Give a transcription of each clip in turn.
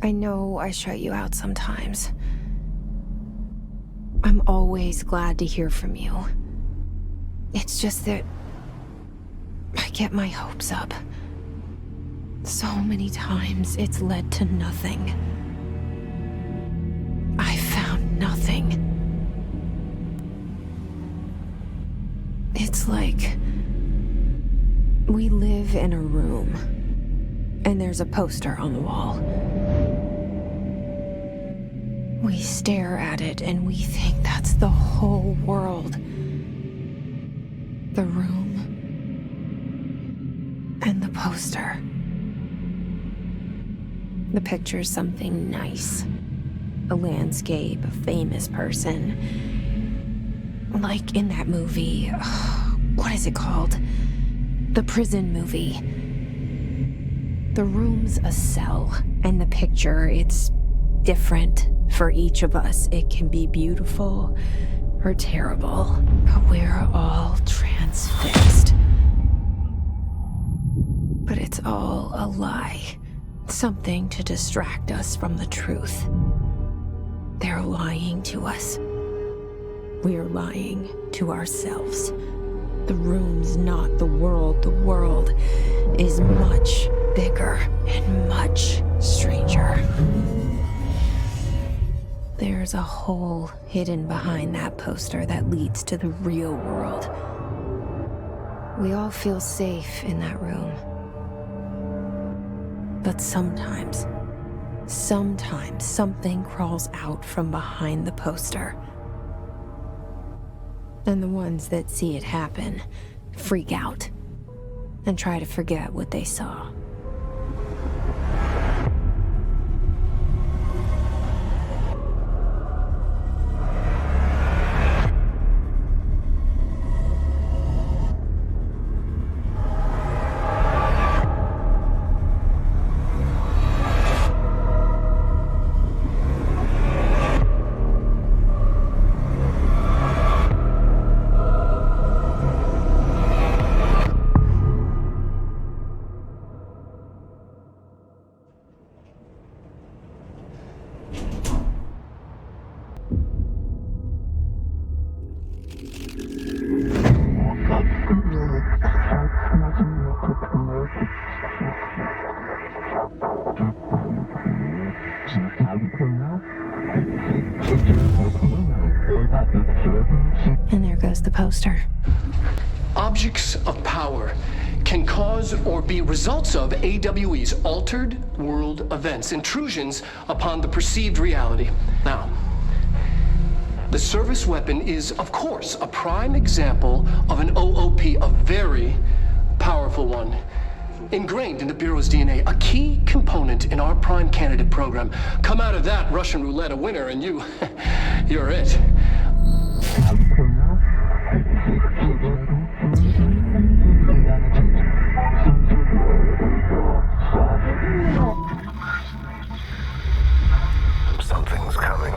I know I shut you out sometimes. I'm always glad to hear from you. It's just that I get my hopes up. So many times it's led to nothing. I found nothing. It's like we live in a room, and there's a poster on the wall. We stare at it and we think that's the whole world. The room and the poster. The picture's something nice. A landscape, a famous person. Like in that movie, what is it called? The prison movie. The room's a cell, and the picture, it's different for each of us. It can be beautiful or terrible, but we're all transfixed. But it's all a lie. Something to distract us from the truth. They're lying to us. We're lying to ourselves. The room's not the world. The world is much bigger and much stranger. There's a hole hidden behind that poster that leads to the real world. We all feel safe in that room. But sometimes something crawls out from behind the poster. And the ones that see it happen freak out and try to forget what they saw. And there goes the poster. Objects of power can cause or be results of AWE's altered world events, intrusions upon the perceived reality. Now, the service weapon is, of course, a prime example of an OOP, a very powerful one. Ingrained in the Bureau's DNA, a key component in our prime candidate program. Come out of that Russian roulette a winner and you're it. Something's coming.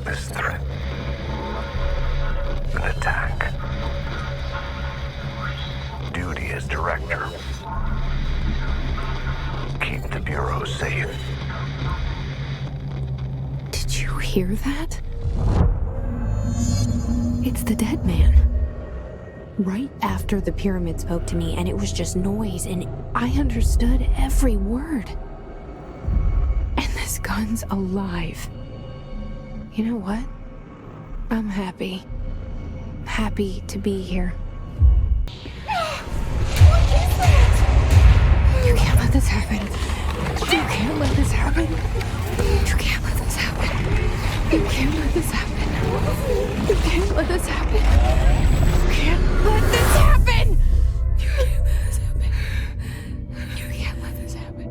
This threat. An attack. Duty as director. Keep the Bureau safe. Did you hear that? It's the dead man. Right after the pyramid spoke to me, and it was just noise, and I understood every word. And this gun's alive. You know what? I'm happy. Happy to be here. You can't let this happen. You can't let this happen. You can't let this happen. You can't let this happen. You can't let this happen. You can't let this happen. You can't let this happen. You can't let this happen.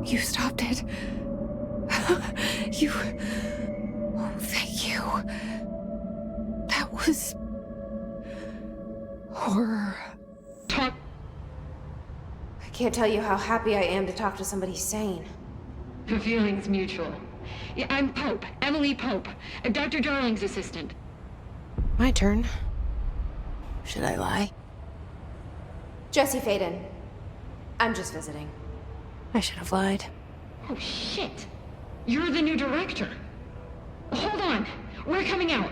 You stopped it. You... Oh, thank you. That was... horror. Talk. I can't tell you how happy I am to talk to somebody sane. The feeling's mutual. Yeah, I'm Pope, Emily Pope, Dr. Darling's assistant. My turn. Should I lie? Jesse Faden. I'm just visiting. I should have lied. Oh, shit. You're the new director. Hold on. We're coming out.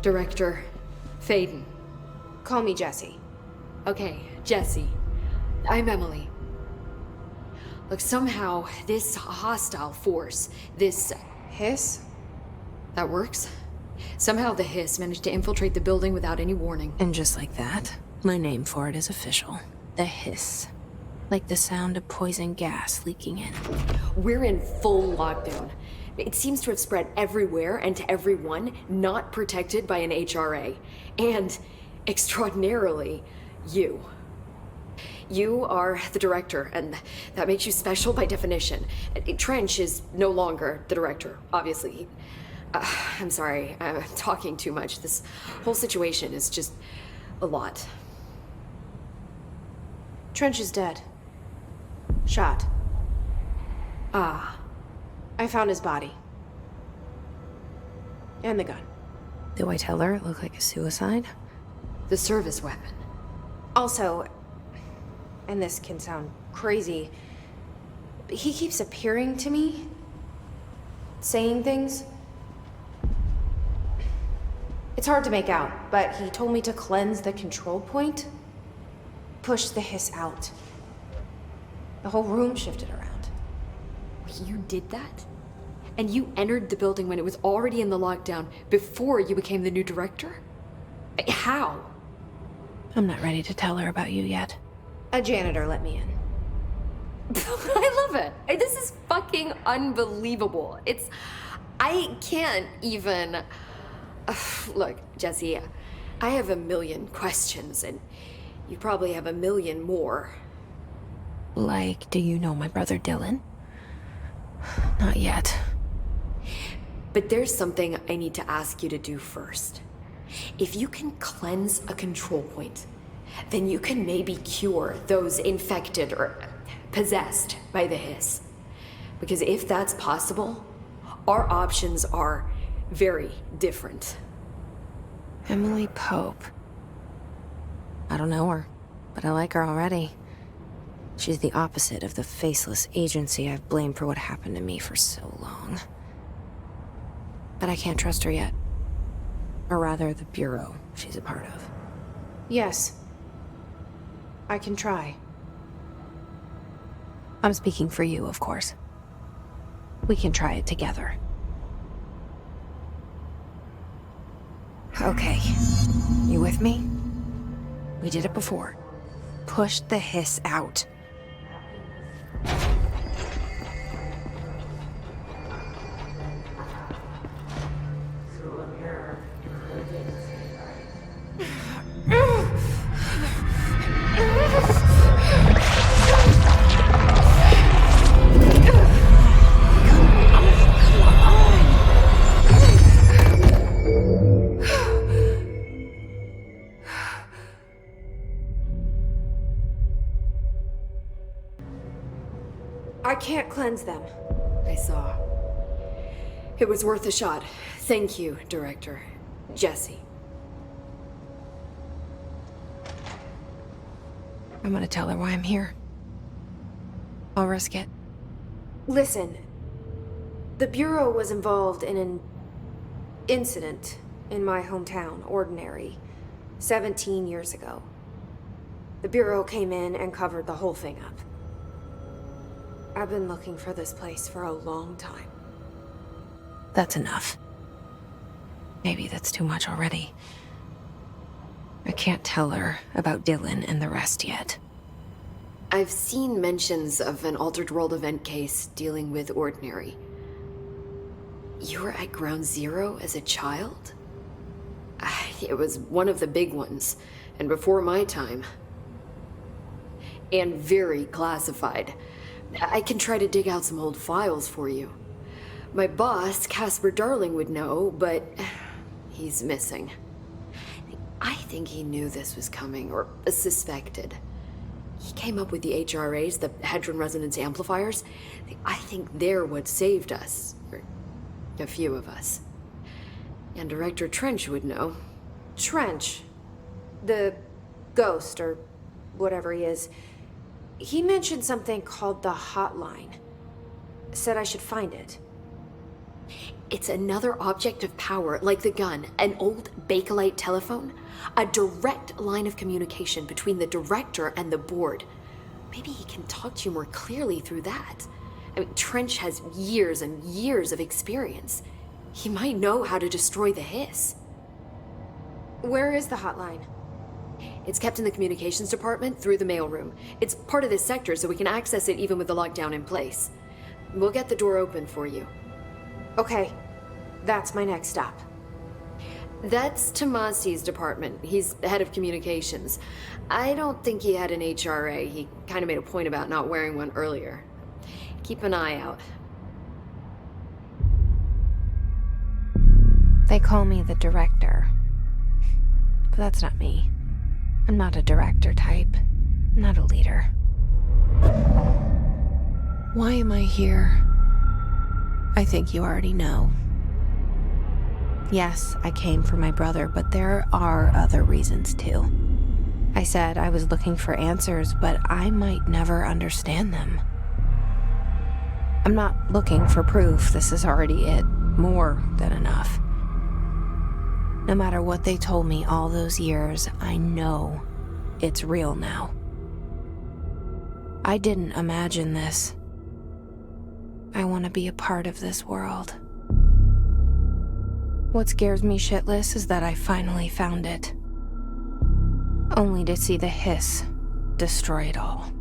Director Faden. Call me Jessie. Okay, Jessie. I'm Emily. Look, somehow this hostile force, this... Hiss? that works? Somehow the Hiss managed to infiltrate the building without any warning. And just like that, my name for it is official. The Hiss. Like the sound of poison gas leaking in. We're in full lockdown. It seems to have spread everywhere and to everyone not protected by an HRA. And, extraordinarily, you. You are the director, and that makes you special by definition. Trench is no longer the director, obviously. I'm sorry, I'm talking too much. This whole situation is just a lot. Trench is dead. Shot. Ah. I found his body. And the gun. Do I tell her it looked like a suicide? The service weapon. Also, and this can sound crazy, but he keeps appearing to me, saying things. It's hard to make out, but he told me to cleanse the control point, push the Hiss out. The whole room shifted around. You did that? And you entered the building when it was already in the lockdown before you became the new director? How? I'm not ready to tell her about you yet. A janitor let me in. I love it. This is fucking unbelievable. I can't even... Look, Jessie, I have a million questions, and you probably have a million more. Like, do you know my brother Dylan? Not yet. But there's something I need to ask you to do first. If you can cleanse a control point, then you can maybe cure those infected or possessed by the Hiss. Because if that's possible, our options are very different. Emily Pope. I don't know her, but I like her already. She's the opposite of the faceless agency I've blamed for what happened to me for so long. But I can't trust her yet. Or rather, the Bureau she's a part of. Yes. I can try. I'm speaking for you, of course. We can try it together. Okay. You with me? We did it before. Push the Hiss out. I can't cleanse them. I saw. It was worth a shot. Thank you, Director. Jessie. I'm gonna tell her why I'm here. I'll risk it. Listen. The Bureau was involved in an incident in my hometown, Ordinary, 17 years ago. The Bureau came in and covered the whole thing up. I've been looking for this place for a long time. That's enough. Maybe that's too much already. I can't tell her about Dylan and the rest yet. I've seen mentions of an Altered World event case dealing with Ordinary. You were at Ground Zero as a child? It was one of the big ones, and before my time. And very classified. I can try to dig out some old files for you. My boss, Casper Darling, would know, but he's missing. I think he knew this was coming, or suspected. he came up with the HRAs, the Hadron Resonance Amplifiers. I think they're what saved us. Or a few of us. And Director Trench would know. Trench. The ghost, or whatever he is. He mentioned something called the hotline. Said I should find it. It's another object of power, like the gun, an old Bakelite telephone. A direct line of communication between the director and the board. Maybe he can talk to you more clearly through that. I mean, Trench has years and years of experience. He might know how to destroy the hiss. Where is the hotline? It's kept in the communications department through the mailroom. It's part of this sector, so we can access it even with the lockdown in place. We'll get the door open for you. Okay, that's my next stop. That's Tomasi's department. He's head of communications. I don't think he had an HRA. He kind of made a point about not wearing one earlier. Keep an eye out. They call me the director. But that's not me. I'm not a director type. I'm not a leader. Why am I here? I think you already know. Yes, I came for my brother, but there are other reasons too. I said I was looking for answers, but I might never understand them. I'm not looking for proof. This is already it. More than enough. No matter what they told me all those years, I know it's real now. I didn't imagine this. I want to be a part of this world. What scares me shitless is that I finally found it. Only to see the hiss destroy it all.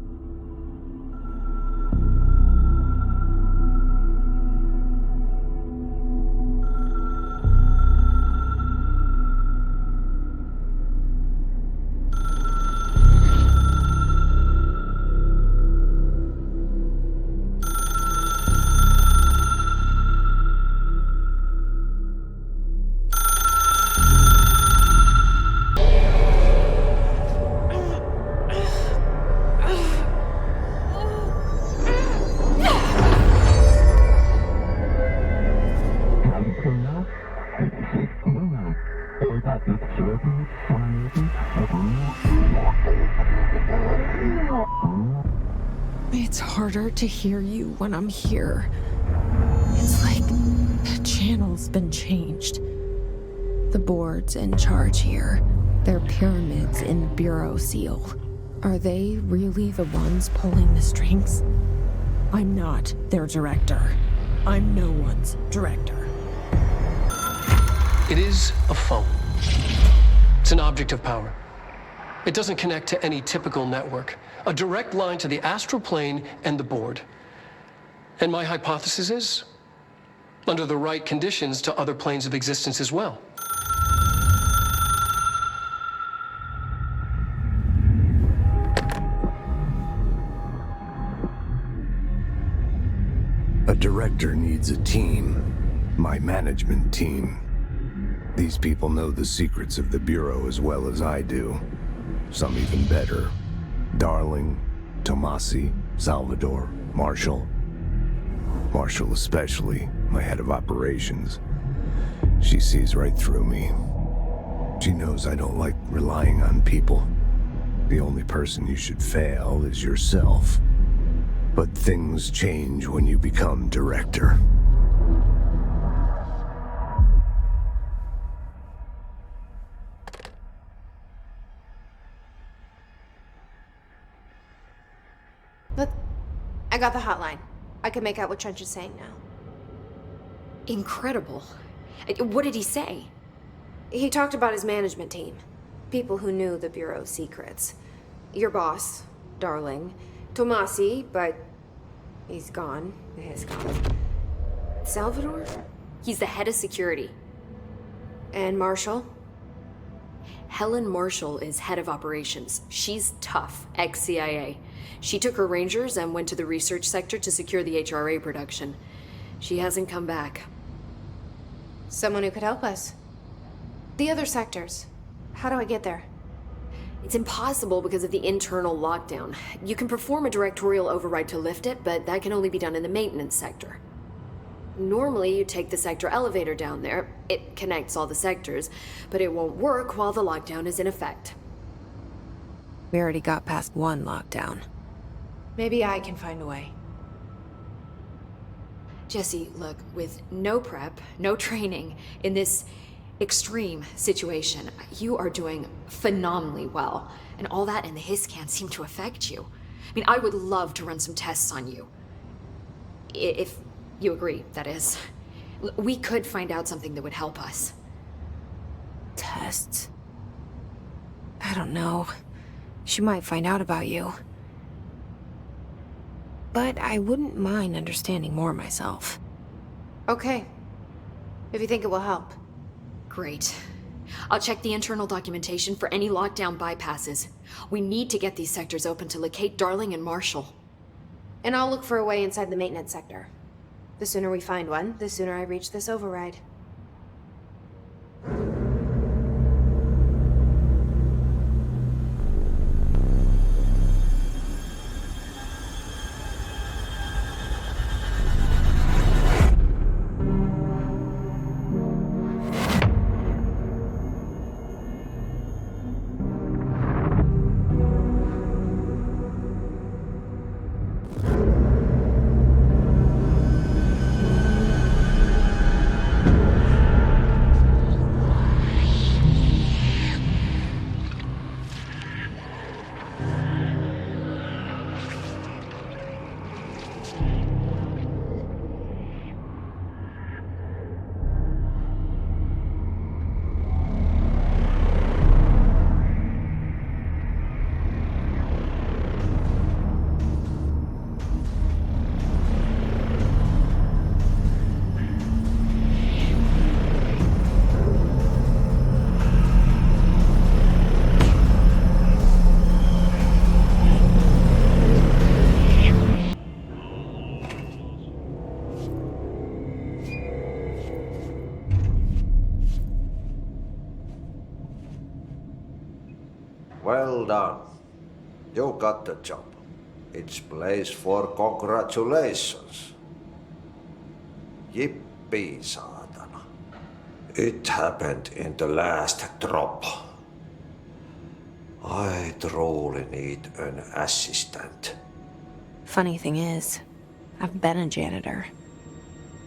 It's harder to hear you when I'm here. It's like the channel's been changed. The board's in charge here. They're pyramids in Bureau Seal. Are they really the ones pulling the strings? I'm not their director. I'm no one's director. It is a phone. It's an object of power. It doesn't connect to any typical network. A direct line to the astral plane and the board. And my hypothesis is, under the right conditions, to other planes of existence as well. A director needs a team. My management team. These people know the secrets of the Bureau as well as I do. Some even better. Darling, Tomasi, Salvador, Marshall. Marshall especially, my head of operations. She sees right through me. She knows I don't like relying on people. The only person you should fail is yourself. But things change when you become director. Look, I got the hotline. I can make out what Trench is saying now. Incredible. What did he say? He talked about his management team. People who knew the Bureau's secrets. Your boss, Darling. Tomasi, but he's gone. He's gone. Salvador? He's the head of security. And Marshall? Helen Marshall is head of operations. She's tough, ex-CIA. She took her Rangers and went to the research sector to secure the HRA production. She hasn't come back. Someone who could help us. The other sectors. How do I get there? It's impossible because of the internal lockdown. You can perform a directorial override to lift it, but that can only be done in the maintenance sector. Normally, you take the sector elevator down there. It connects all the sectors, but it won't work while the lockdown is in effect. We already got past one lockdown. Maybe I can find a way. Jesse, look, with no prep, no training, in this extreme situation, you are doing phenomenally well. And all that and the hiss can't seem to affect you. I mean, I would love to run some tests on you. If you agree, that is. We could find out something that would help us. Tests? I don't know. She might find out about you. But I wouldn't mind understanding more myself. Okay. If you think it will help. Great. I'll check the internal documentation for any lockdown bypasses. We need to get these sectors open to locate Darling and Marshall. And I'll look for a way inside the maintenance sector. The sooner we find one, the sooner I reach this override. Well done. You got the job. It's place for congratulations. Yippee, saatana. It happened in the last drop. I truly need an assistant. Funny thing is, I've been a janitor.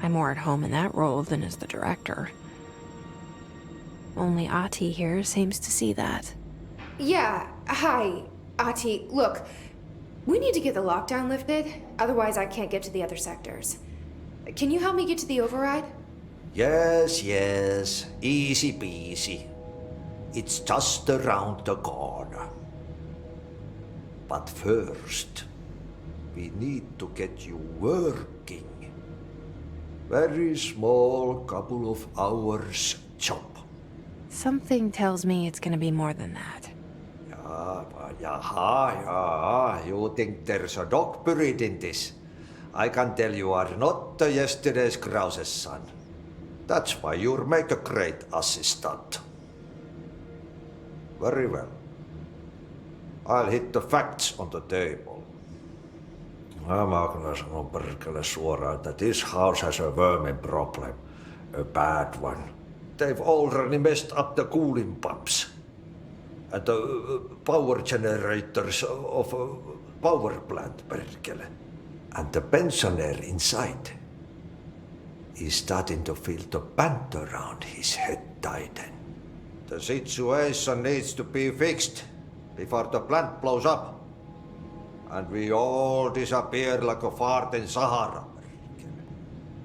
I'm more at home in that role than as the director. Only Ahti here seems to see that. Yeah, hi, Ahti. Look, we need to get the lockdown lifted, otherwise I can't get to the other sectors. Can you help me get to the override? Yes, easy peasy. It's just around the corner. But first, we need to get you working. Very small, couple of hours job. Something tells me it's gonna be more than that. You think there's a dog buried in this? I can tell you are not yesterday's Krause's son. That's why you'll make a great assistant. Very well. I'll hit the facts on the table. Mä kyllä sanon perkele suoraan, that this house has a vermin problem. A bad one. They've already messed up the cooling pumps. And the power generators of a power plant, perkele. And the pensioner inside is starting to feel the band around his head tighten. The situation needs to be fixed before the plant blows up. And we all disappear like a fart in Sahara.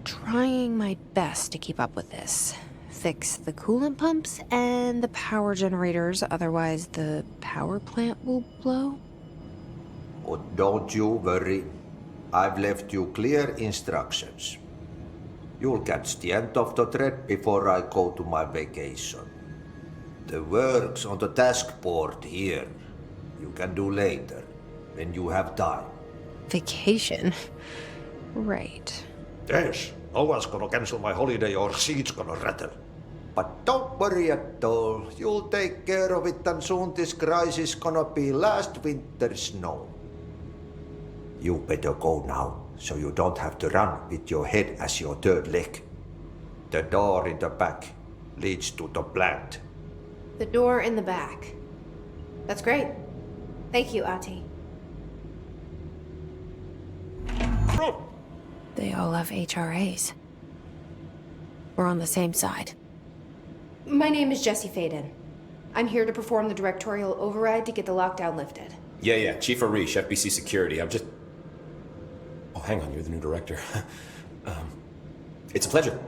Trying my best to keep up with this. Fix the coolant pumps and the power generators, otherwise the power plant will blow? But don't you worry. I've left you clear instructions. You'll catch the end of the thread before I go to my vacation. The work's on the task board here. You can do later, when you have time. Vacation? Right. Yes, no one's gonna cancel my holiday or seat's gonna rattle. But don't worry at all. You'll take care of it, and soon this crisis gonna be last winter's snow. You better go now, so you don't have to run with your head as your third leg. The door in the back leads to the plant. The door in the back. That's great. Thank you, Ahti. They all have HRAs. We're on the same side. My name is Jesse Faden. I'm here to perform the directorial override to get the lockdown lifted. Yeah, Chief Arish, FBC Security. I'm just... Oh, hang on, you're the new director. It's a pleasure,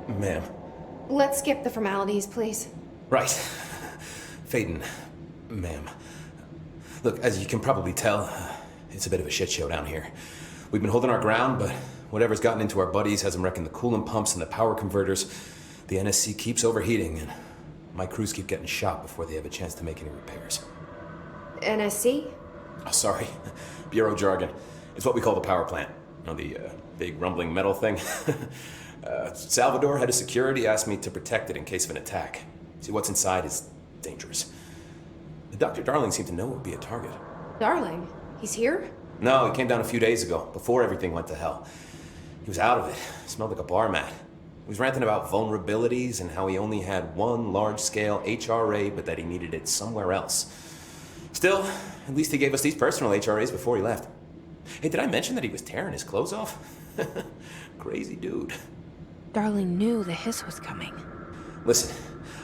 ma'am. Let's skip the formalities, please. Right. Faden, ma'am. Look, as you can probably tell, it's a bit of a shit show down here. We've been holding our ground, but whatever's gotten into our buddies has them wrecking the coolant pumps and the power converters. The NSC keeps overheating, and my crews keep getting shot before they have a chance to make any repairs. NSC? Oh, sorry. Bureau jargon. It's what we call the power plant. You know, the big rumbling metal thing? Salvador, head of security, asked me to protect it in case of an attack. See, what's inside is dangerous. Dr. Darling seemed to know it would be a target. Darling? He's here? No, he came down a few days ago, before everything went to hell. He was out of it. Smelled like a bar mat. He was ranting about vulnerabilities and how he only had one large-scale HRA, but that he needed it somewhere else. Still, at least he gave us these personal HRAs before he left. Hey, did I mention that he was tearing his clothes off? Crazy dude. Darling knew the hiss was coming. Listen,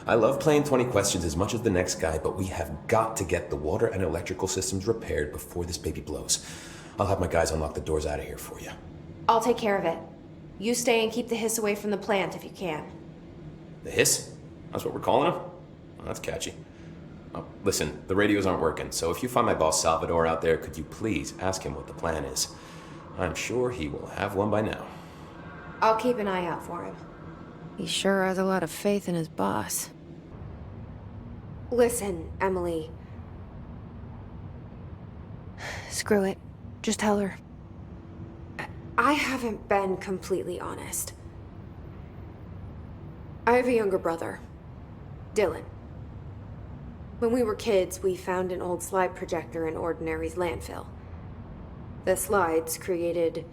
I love playing 20 questions as much as the next guy, but we have got to get the water and electrical systems repaired before this baby blows. I'll have my guys unlock the doors out of here for you. I'll take care of it. You stay and keep the hiss away from the plant if you can. The hiss? That's what we're calling him? Oh, that's catchy. Oh, listen, the radios aren't working, so if you find my boss Salvador out there, could you please ask him what the plan is? I'm sure he will have one by now. I'll keep an eye out for him. He sure has a lot of faith in his boss. Listen, Emily. Screw it. Just tell her. I haven't been completely honest. I have a younger brother, Dylan. When we were kids, we found an old slide projector in Ordinary's landfill. The slides created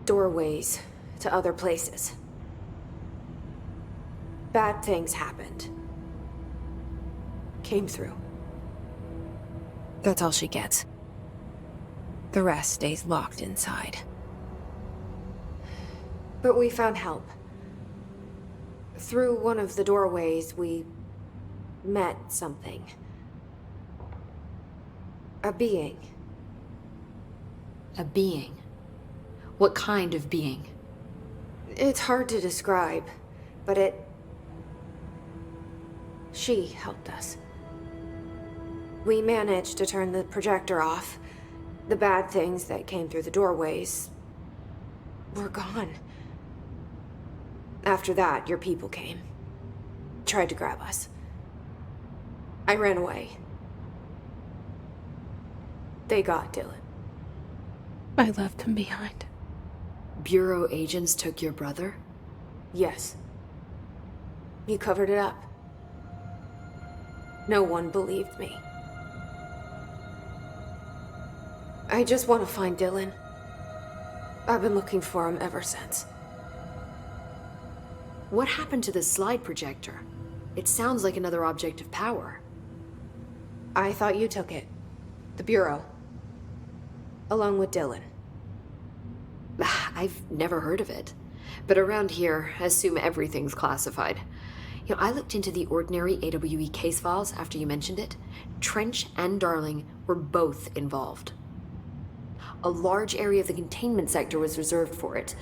doorways to other places. Bad things happened. Came through. That's all she gets. The rest stays locked inside. But we found help. Through one of the doorways, we met something. A being. A being? What kind of being? It's hard to describe, but she helped us. We managed to turn the projector off. The bad things that came through the doorways were gone. After that, your people came. Tried to grab us. I ran away. They got Dylan. I left him behind. Bureau agents took your brother? Yes. You covered it up. No one believed me. I just want to find Dylan. I've been looking for him ever since. What happened to the slide projector? It sounds like another object of power. I thought you took it. The Bureau. Along with Dylan. I've never heard of it. But around here, I assume everything's classified. You know, I looked into the Ordinary AWE case files after you mentioned it. Trench and Darling were both involved. A large area of the containment sector was reserved for it.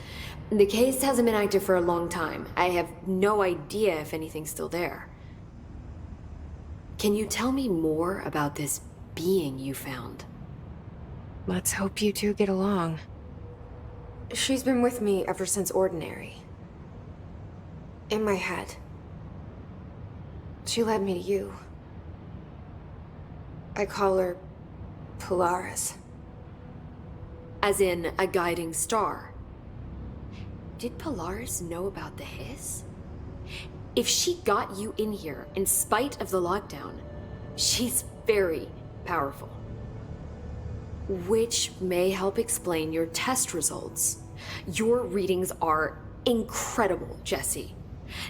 The case hasn't been active for a long time. I have no idea if anything's still there. Can you tell me more about this being you found? Let's hope you two get along. She's been with me ever since Ordinary. In my head. She led me to you. I call her Polaris. As in, a guiding star. Did Polaris know about the hiss? If she got you in here in spite of the lockdown, she's very powerful. Which may help explain your test results. Your readings are incredible, Jesse.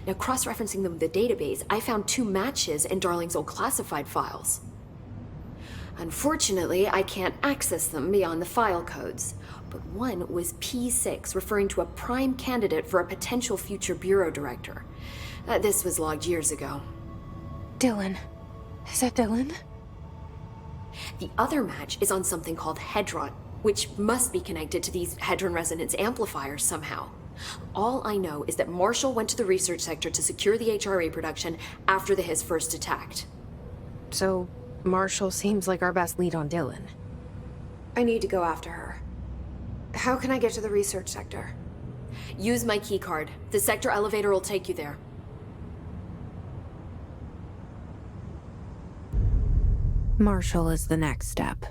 Now, cross-referencing them with the database, I found 2 matches in Darling's old classified files. Unfortunately, I can't access them beyond the file codes, but one was P6, referring to a prime candidate for a potential future bureau director. This was logged years ago. Dylan. Is that Dylan? The other match is on something called Hedron, which must be connected to these Hedron resonance amplifiers somehow. All I know is that Marshall went to the research sector to secure the HRA production after the Hiss first attacked. So, Marshall seems like our best lead on Dylan. I need to go after her. How can I get to the research sector? Use my keycard. The sector elevator will take you there. Marshall is the next step.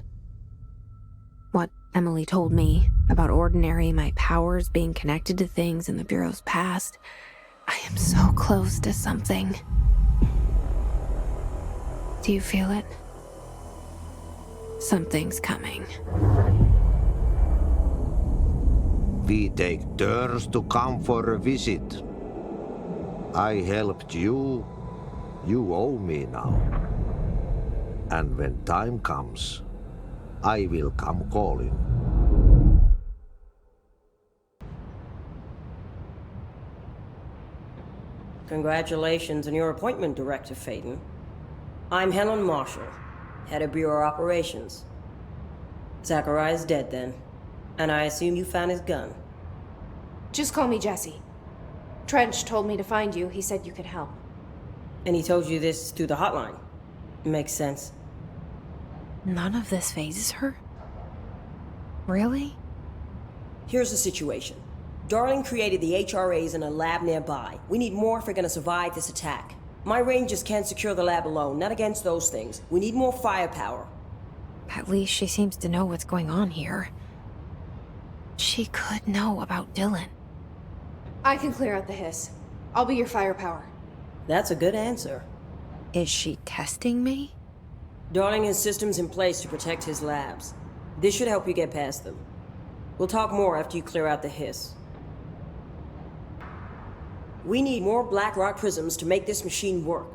What Emily told me about Ordinary, my powers being connected to things in the Bureau's past, I am so close to something. Do you feel it? Something's coming. We take turns to come for a visit. I helped you. You owe me now. And when time comes, I will come calling. Congratulations on your appointment, Director Faden. I'm Helen Marshall, head of Bureau Operations. Zachariah's dead then, and I assume you found his gun. Just call me Jesse. Trench told me to find you. He said you could help. And he told you this through the hotline. Makes sense. None of this phases her? Really? Here's the situation. Darling created the HRAs in a lab nearby. We need more if we're gonna survive this attack. My rangers can't secure the lab alone, not against those things. We need more firepower. At least she seems to know what's going on here. She could know about Dylan. I can clear out the Hiss. I'll be your firepower. That's a good answer. Is she testing me? Darling has systems in place to protect his labs. This should help you get past them. We'll talk more after you clear out the Hiss. We need more Blackrock prisms to make this machine work.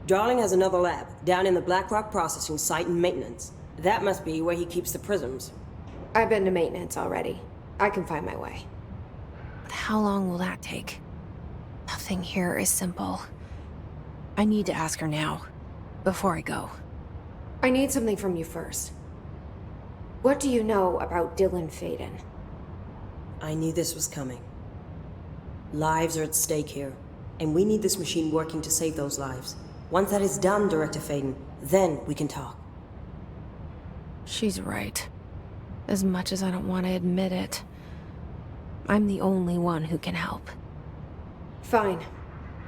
Darling has another lab, down in the Blackrock processing site in maintenance. That must be where he keeps the prisms. I've been to maintenance already. I can find my way. But how long will that take? Nothing here is simple. I need to ask her now, before I go. I need something from you first. What do you know about Dylan Faden? I knew this was coming. Lives are at stake here, and we need this machine working to save those lives. Once that is done, Director Faden, then we can talk. She's right. As much as I don't want to admit it, I'm the only one who can help. Fine.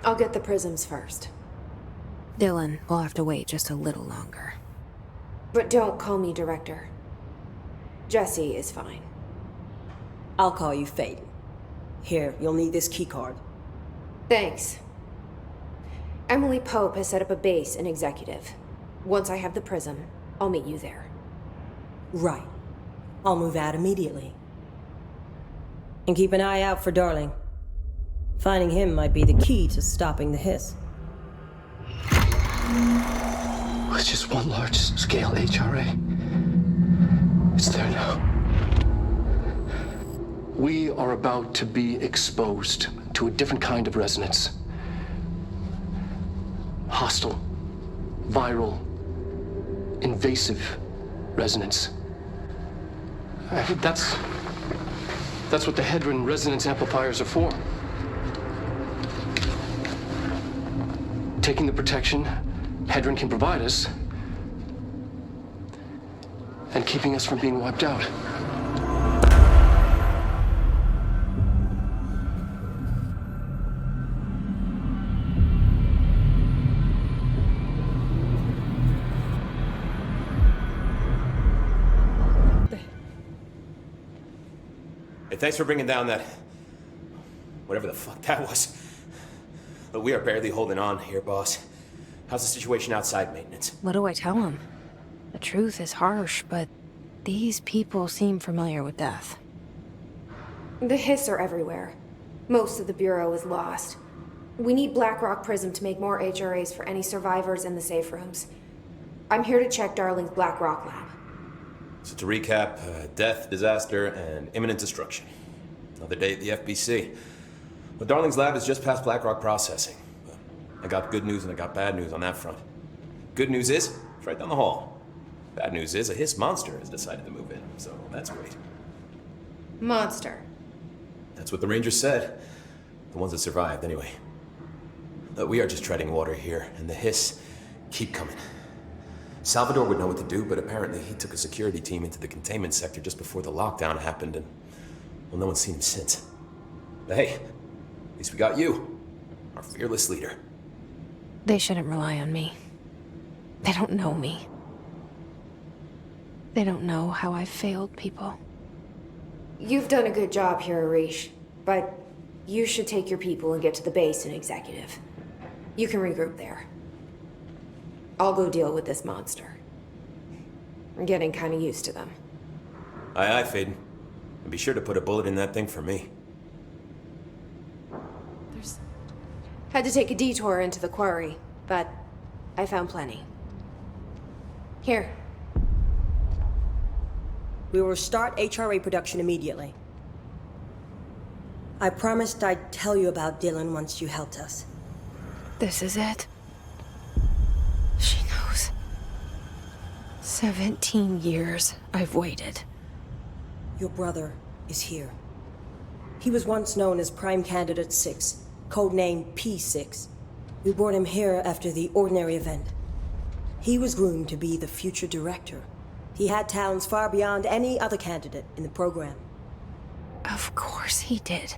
I'll get the prisms first. Dylan will have to wait just a little longer. But don't call me Director. Jesse is fine. I'll call you Faden. Here, you'll need this keycard. Thanks. Emily Pope has set up a base in Executive. Once I have the prism, I'll meet you there. Right. I'll move out immediately. And keep an eye out for Darling. Finding him might be the key to stopping the Hiss. With just one large-scale HRA. It's there now. We are about to be exposed to a different kind of resonance. Hostile, viral, invasive resonance. That's what the Hedron resonance amplifiers are for. Taking the protection Hedron can provide us and keeping us from being wiped out. Hey, thanks for bringing down that... whatever the fuck that was. But we are barely holding on here, boss. How's the situation outside maintenance? What do I tell him? The truth is harsh, but these people seem familiar with death. The Hiss are everywhere. Most of the Bureau is lost. We need Blackrock Prism to make more HRAs for any survivors in the safe rooms. I'm here to check Darling's Blackrock lab. So to recap, death, disaster, and imminent destruction. Another day at the FBC. But Darling's lab is just past Blackrock processing. I got good news and I got bad news on that front. Good news is, it's right down the hall. Bad news is, a Hiss monster has decided to move in, so that's great. Monster. That's what the Rangers said. The ones that survived, anyway. We are just treading water here, and the Hiss keep coming. Salvador would know what to do, but apparently he took a security team into the containment sector just before the lockdown happened, and, well, no one's seen him since. But hey, at least we got you, our fearless leader. They shouldn't rely on me. They don't know me. They don't know how I've failed people. You've done a good job here, Arish, but you should take your people and get to the base and executive. You can regroup there. I'll go deal with this monster. I'm getting kind of used to them. Aye, aye, Faden. And be sure to put a bullet in that thing for me. Had to take a detour into the quarry, but I found plenty. Here. We will start HRA production immediately. I promised I'd tell you about Dylan once you helped us. This is it. She knows. 17 years I've waited. Your brother is here. He was once known as Prime Candidate 6, codenamed P6. We brought him here after the Ordinary event. He was groomed to be the future director. He had talents far beyond any other candidate in the program. Of course he did.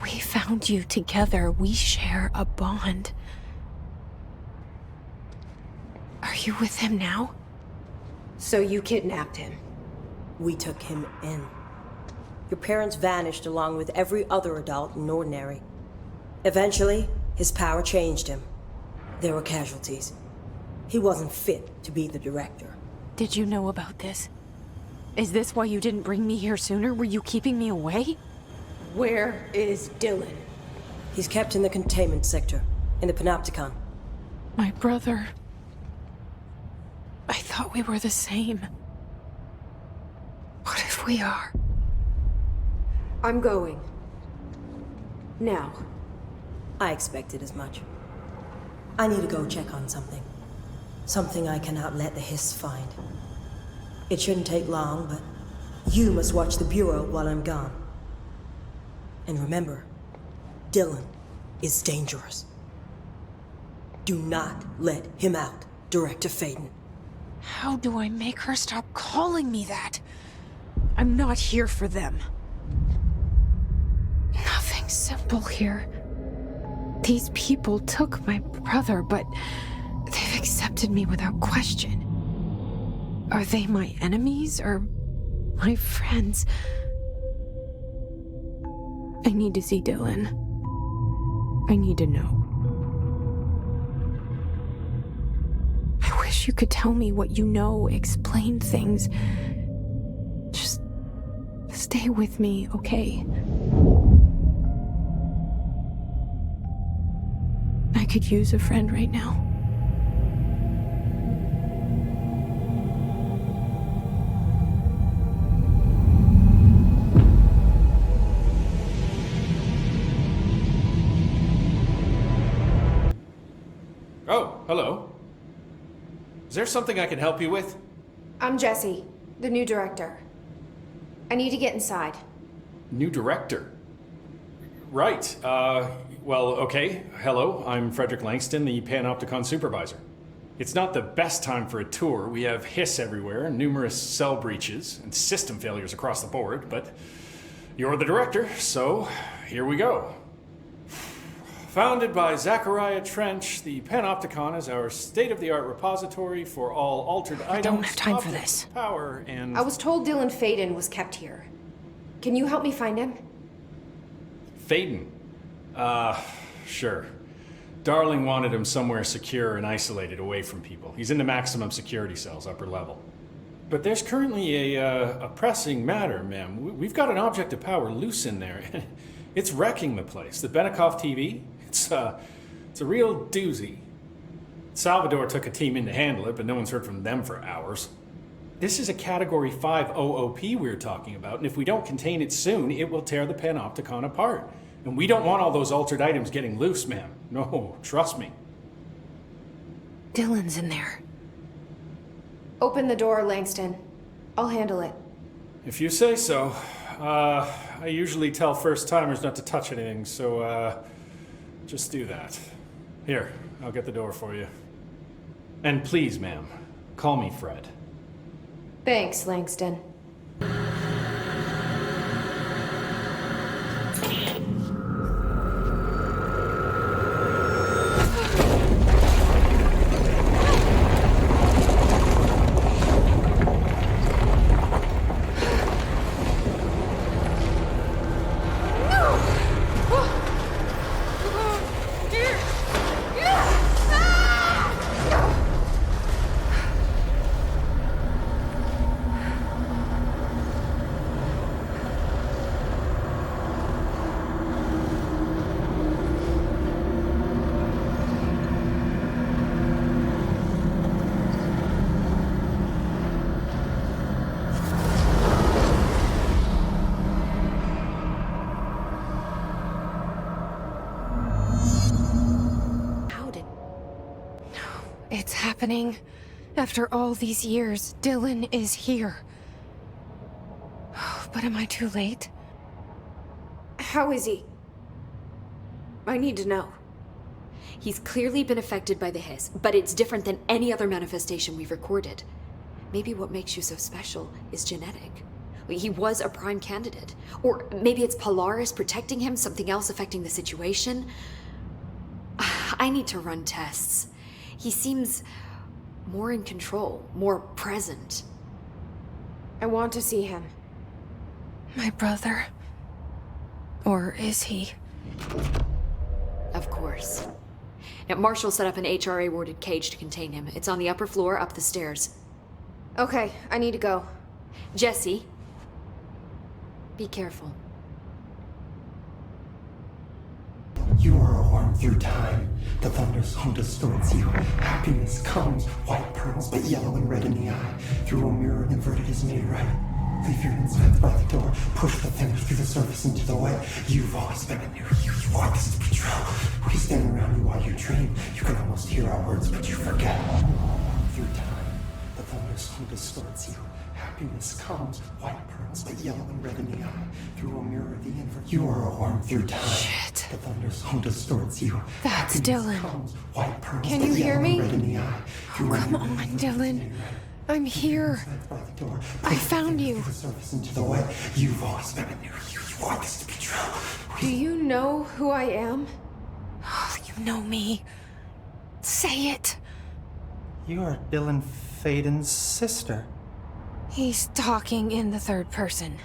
We found you together. We share a bond. Are you with him now? So you kidnapped him? We took him in. Your parents vanished along with every other adult in Ordinary. Eventually, his power changed him. There were casualties. He wasn't fit to be the director. Did you know about this? Is this why you didn't bring me here sooner? Were you keeping me away? Where is Dylan? He's kept in the containment sector, in the Panopticon. My brother. I thought we were the same. What if we are? I'm going. Now. I expected as much. I need to go check on something. Something I cannot let the Hiss find. It shouldn't take long, but you must watch the Bureau while I'm gone. And remember, Dylan is dangerous. Do not let him out, Director Faden. How do I make her stop calling me that? I'm not here for them. Nothing simple here. These people took my brother, but they've accepted me without question. Are they my enemies or my friends? I need to see Dylan. I need to know. I wish you could tell me what you know, explain things. Just stay with me, okay? I could use a friend right now. Oh, hello. Is there something I can help you with? I'm Jesse, the new director. I need to get inside. New director? Right, well, okay. Hello, I'm Frederick Langston, the Panopticon supervisor. It's not the best time for a tour. We have Hiss everywhere, numerous cell breaches, and system failures across the board, but you're the director, so here we go. Founded by Zachariah Trench, the Panopticon is our state-of-the-art repository for all altered items. I don't have time for objects, this. Power and... I was told Dylan Faden was kept here. Can you help me find him? Faden. Sure. Darling wanted him somewhere secure and isolated away from people. He's in the maximum security cells, upper level. But there's currently a pressing matter, ma'am. We've got an object of power loose in there. It's wrecking the place. The Benikoff TV, it's a real doozy. Salvador took a team in to handle it, but no one's heard from them for hours. This is a Category 5 OOP we're talking about, and if we don't contain it soon, it will tear the Panopticon apart. And we don't want all those altered items getting loose, ma'am. No, trust me. Dylan's in there. Open the door, Langston. I'll handle it. If you say so. I usually tell first-timers not to touch anything, so, just do that. Here, I'll get the door for you. And please, ma'am, call me Fred. Thanks, Langston. It's happening. After all these years, Dylan is here. But am I too late? How is he? I need to know. He's clearly been affected by the hiss, but it's different than any other manifestation we've recorded. Maybe what makes you so special is genetic. He was a prime candidate. Or maybe it's Polaris protecting him, something else affecting the situation. I need to run tests. He seems more in control, more present. I want to see him. My brother? Or is he? Of course. Now, Marshall set up an HRA-warded cage to contain him. It's on the upper floor, up the stairs. Okay, I need to go. Jesse, be careful. You are a worm through time. The thunder's home distorts you. Happiness comes, white pearls, but yellow and red in the eye. Through a mirror, inverted is made right. Leave your insides by the door. Push the fingers through the surface into the way. You've always been a new you. You want this to be true. We stand around you while you dream. You can almost hear our words, but you forget. Through time, the thunder's home distorts you. Happiness comes, white pearls, but yellow and red in the eye. Through a mirror, the invert. You are a worm through time. Shit. The thunder's home distorts you. That's Happiness Dylan. comes, white pearls, Can but you hear yellow and me? red in the eye. Through a Come mirror, on, the invert is Dylan. made right. I'm here. By the door. I found you. The surface into the way. You've always been a new you. You want this to be true. Do you know who I am? You know me. Say it. You are Dylan Faden's sister. He's talking in the third person.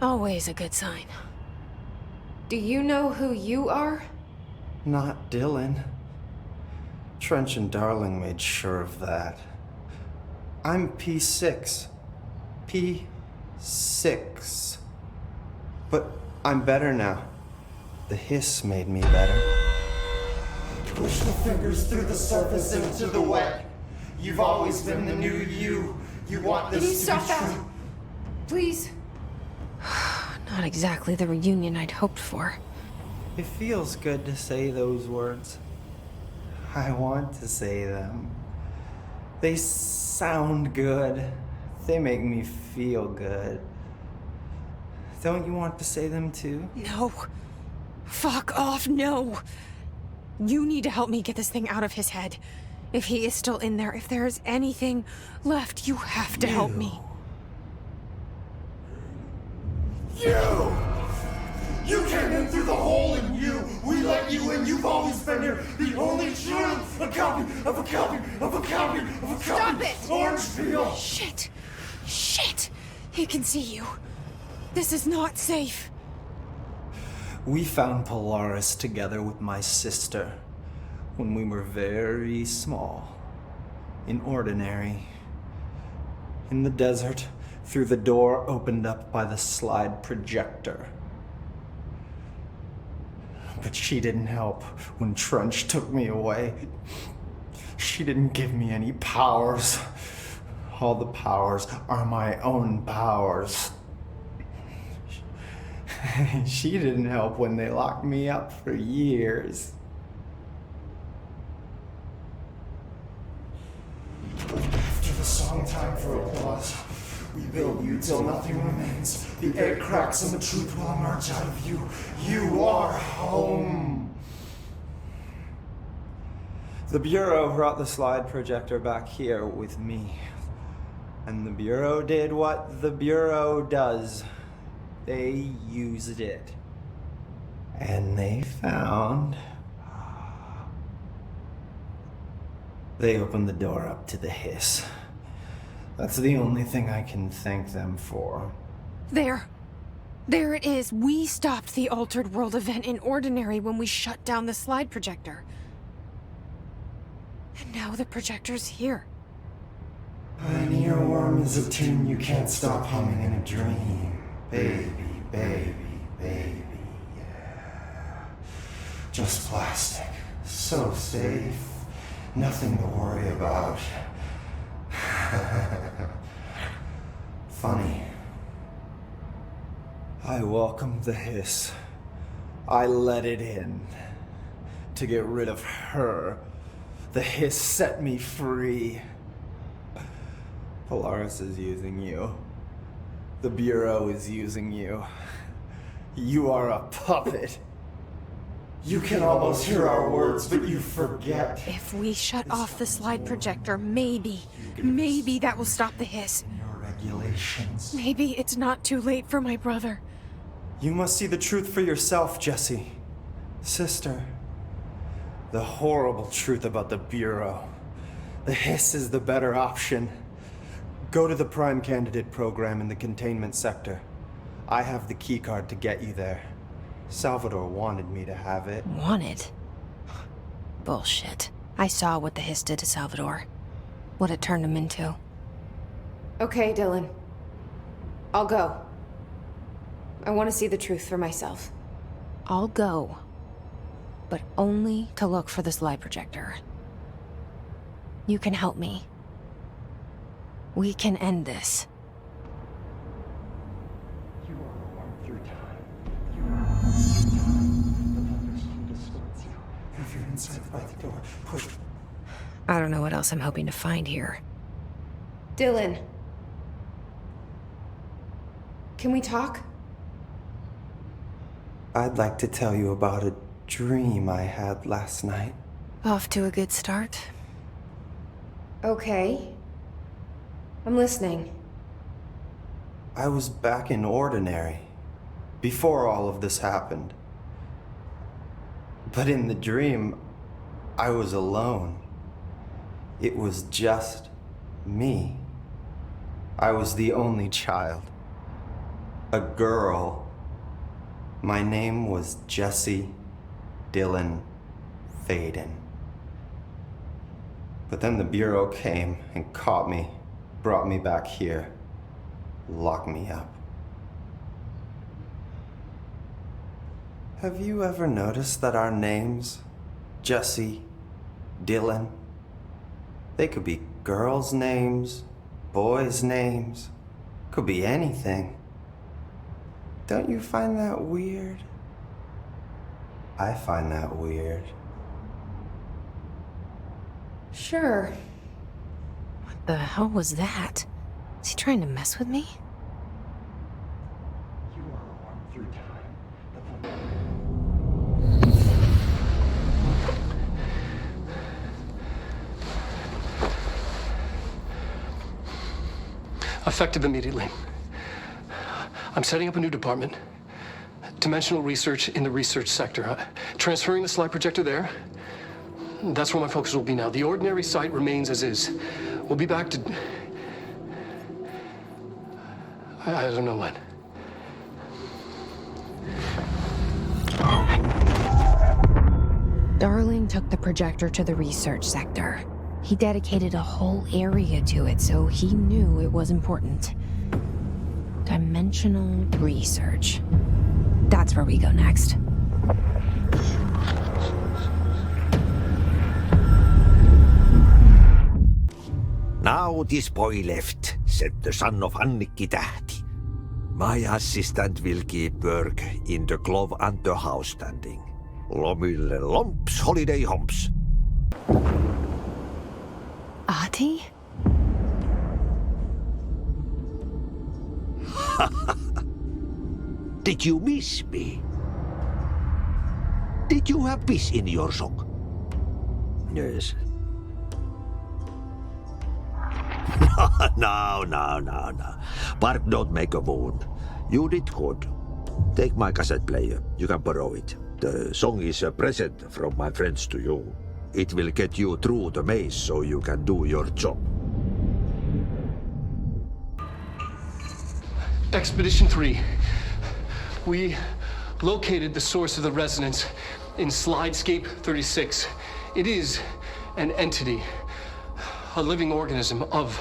Always a good sign. Do you know who you are? Not Dylan. Trench and Darling made sure of that. I'm P6. P6. But I'm better now. The hiss made me better. Push the fingers through the surface into the wet. You've always been the new you. You want this Can you to stop be that? true. Please? Not exactly the reunion I'd hoped for. It feels good to say those words. I want to say them. They sound good. They make me feel good. Don't you want to say them too? No. Fuck off, no. You need to help me get this thing out of his head. If he is still in there, if there is anything left, you have to help me. You! You came in through the hole in you! We let you in, you've always been here! The only truth! A copy of a copy of a copy of a copy! Stop it! Orangeville! Shit. Shit. He can see you. This is not safe. We found Polaris together with my sister when we were very small, in Ordinary, in the desert, through the door opened up by the slide projector. But she didn't help when Trunch took me away. She didn't give me any powers. All the powers are my own powers. She didn't help when they locked me up for years. After the song time for applause, we build you till nothing remains. The egg cracks and the truth will emerge out of you. You are home. The Bureau brought the slide projector back here with me. And the Bureau did what the Bureau does. They used it. And they found... They opened the door up to the hiss. That's the only thing I can thank them for. There. There it is. We stopped the Altered World event in Ordinary when we shut down the slide projector. And now the projector's here. An earworm is a tune you can't stop humming in a dream. Baby, baby, baby, yeah. Just plastic. So safe. Nothing to worry about. Funny. I welcomed the hiss. I let it in. To get rid of her. The hiss set me free. Polaris is using you. The Bureau is using you. You are a puppet. You can almost hear our words, but you forget. If we shut off the slide projector, maybe that will stop the hiss. Your regulations. Maybe it's not too late for my brother. You must see the truth for yourself, Jesse. Sister. The horrible truth about the Bureau. The hiss is the better option. Go to the Prime Candidate program in the containment sector. I have the keycard to get you there. Salvador wanted me to have it. Wanted? Bullshit. I saw what the hiss did to Salvador. What it turned him into. Okay, Dylan. I'll go. I want to see the truth for myself. I'll go. But only to look for the slide projector. You can help me. We can end this. You are a worm through time. You are a worm through time. The thunderstorm distorts you. If you're inside by the door, push. I don't know what else I'm hoping to find here. Dylan. Can we talk? I'd like to tell you about a dream I had last night. Off to a good start. Okay. I'm listening. I was back in Ordinary, before all of this happened. But in the dream, I was alone. It was just me. I was the only child. A girl. My name was Jesse Dylan Faden. But then the Bureau came and caught me. Brought me back here, locked me up. Have you ever noticed that our names, Jesse, Dylan, they could be girls' names, boys' names, could be anything. Don't you find that weird? I find that weird. Sure. What the hell was that? Is he trying to mess with me? You are a worm through time. Effective immediately. I'm setting up a new department. Dimensional research in the research sector. Transferring the slide projector there. That's where my focus will be now. The Ordinary site remains as is. We'll be back to... I don't know when. Darling took the projector to the research sector. He dedicated a whole area to it, so he knew it was important. Dimensional research. That's where we go next. Now this boy left, said the son of Annikki Tähti. My assistant will keep work in the glove and the house standing. Lomille lomps, holiday humps. Ahti? Did you miss me? Did you have peace in your song? Yes. No. Bark don't make a wound. You did good. Take my cassette player. You can borrow it. The song is a present from my friends to you. It will get you through the maze so you can do your job. Expedition 3. We located the source of the resonance in Slidescape 36. It is an entity, a living organism of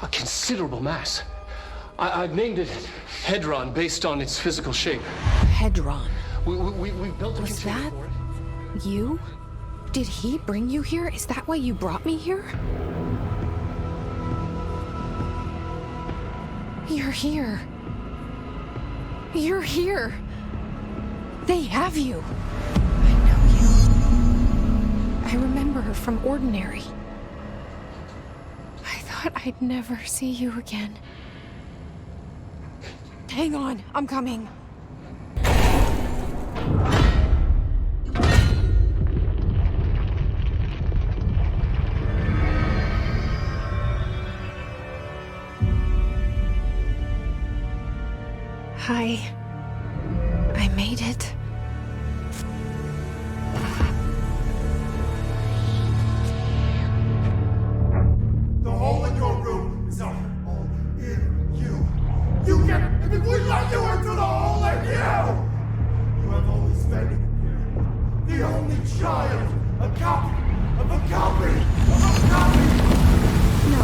a considerable mass. I've named it Hedron based on its physical shape. Hedron. We built a Was container that for it. you? Did he bring you here? Is that why you brought me here? You're here. You're here. They have you. I know you. I remember her from Ordinary. I thought I'd never see you again. Hang on, I'm coming. Hi. I made it. The hole in your room is a hole in you. You get it, and if we let you into the hole in you! You have always been here. The only child. A copy of a copy of a copy. No.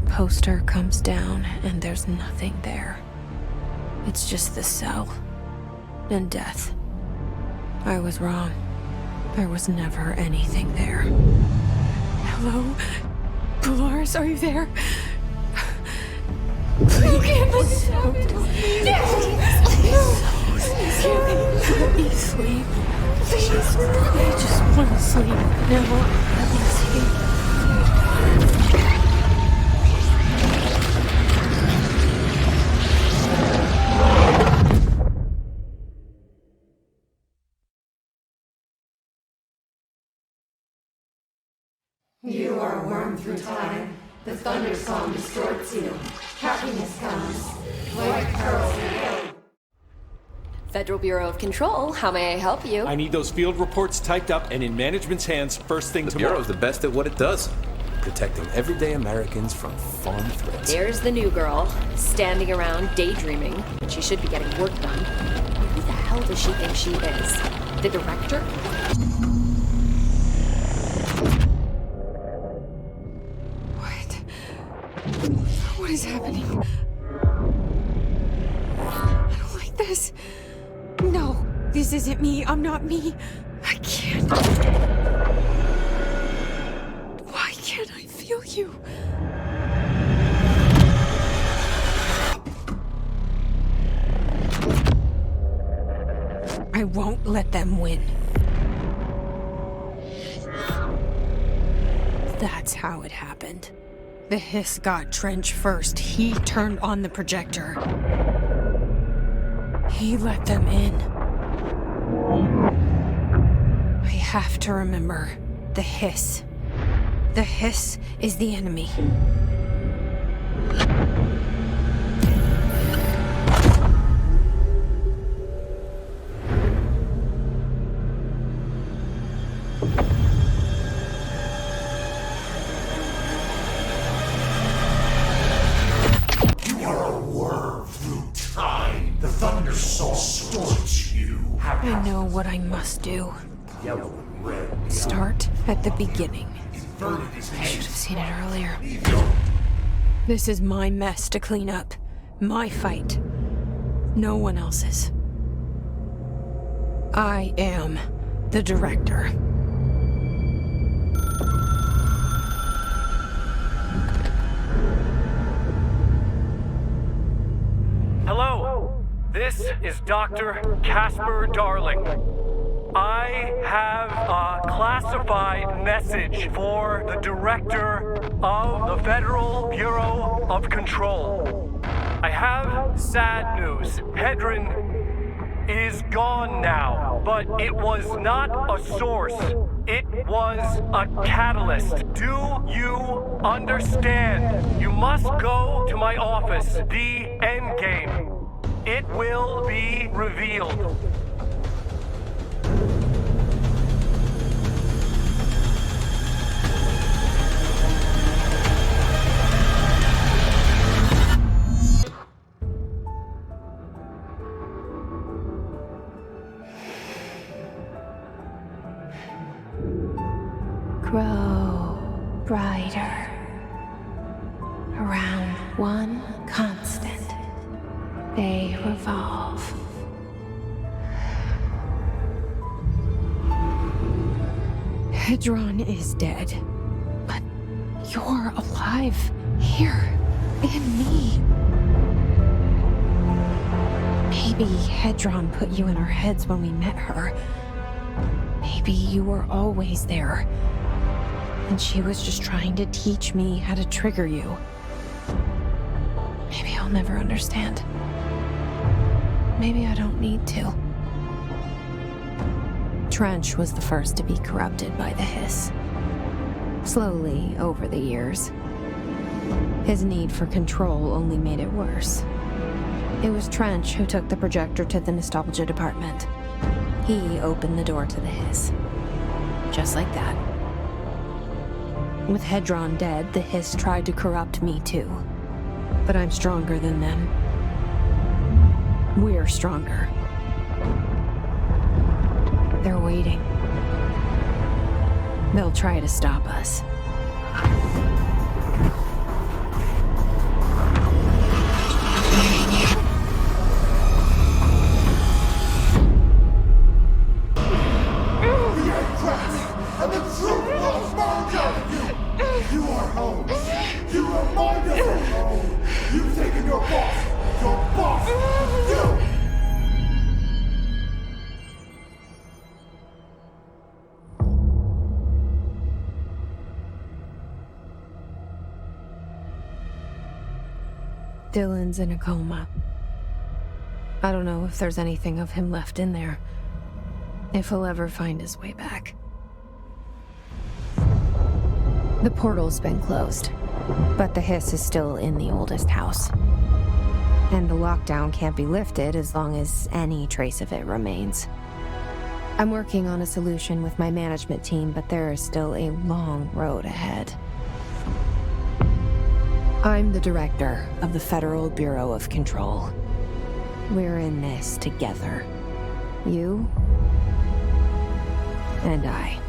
Poster comes down and there's nothing there. It's just the cell and death. I was wrong. There was never anything there. Hello? Polaris, are you there? You can't let this happen. Let me sleep. Please. I just want to sleep. Now, let me sleep. You are worn through time. The thunder song distorts you. Happiness comes. White pearls. Federal Bureau of Control, how may I help you? I need those field reports typed up and in management's hands first thing tomorrow. The Bureau's the best at what it does. Protecting everyday Americans from foreign threats. There's the new girl, standing around daydreaming. She should be getting work done. Who the hell does she think she is? The director? What is happening? I don't like this. No, this isn't me. I'm not me. I can't. Why can't I feel you? I won't let them win. That's how it happened. The Hiss got Trench first. He turned on the projector. He let them in. I have to remember the Hiss. The Hiss is the enemy. do. Start at the beginning. I should have seen it earlier. This is my mess to clean up. My fight. No one else's. I am the director. Hello, this is Dr. Casper Darling. I have a classified message for the director of the Federal Bureau of Control. I have sad news. Hedron is gone now, but it was not a source. It was a catalyst. Do you understand? You must go to my office, the Endgame. It will be revealed. Grow brighter around one constant. They revolve. Hedron is dead, but you're alive here in me. Maybe Hedron put you in our heads when we met her. Maybe you were always there. And she was just trying to teach me how to trigger you. Maybe I'll never understand. Maybe I don't need to. Trench was the first to be corrupted by the Hiss. Slowly, over the years. His need for control only made it worse. It was Trench who took the projector to the nostalgia department. He opened the door to the Hiss. Just like that. With Hedron dead, the Hiss tried to corrupt me too. But I'm stronger than them. We're stronger. They're waiting. They'll try to stop us. And the truth will emerge out of you! You are home! You remind us of home! You've taken your boss with you! Dylan's in a coma. I don't know if there's anything of him left in there. If he'll ever find his way back. The portal's been closed, but the Hiss is still in the oldest house. And the lockdown can't be lifted as long as any trace of it remains. I'm working on a solution with my management team, but there is still a long road ahead. I'm the director of the Federal Bureau of Control. We're in this together. You and I.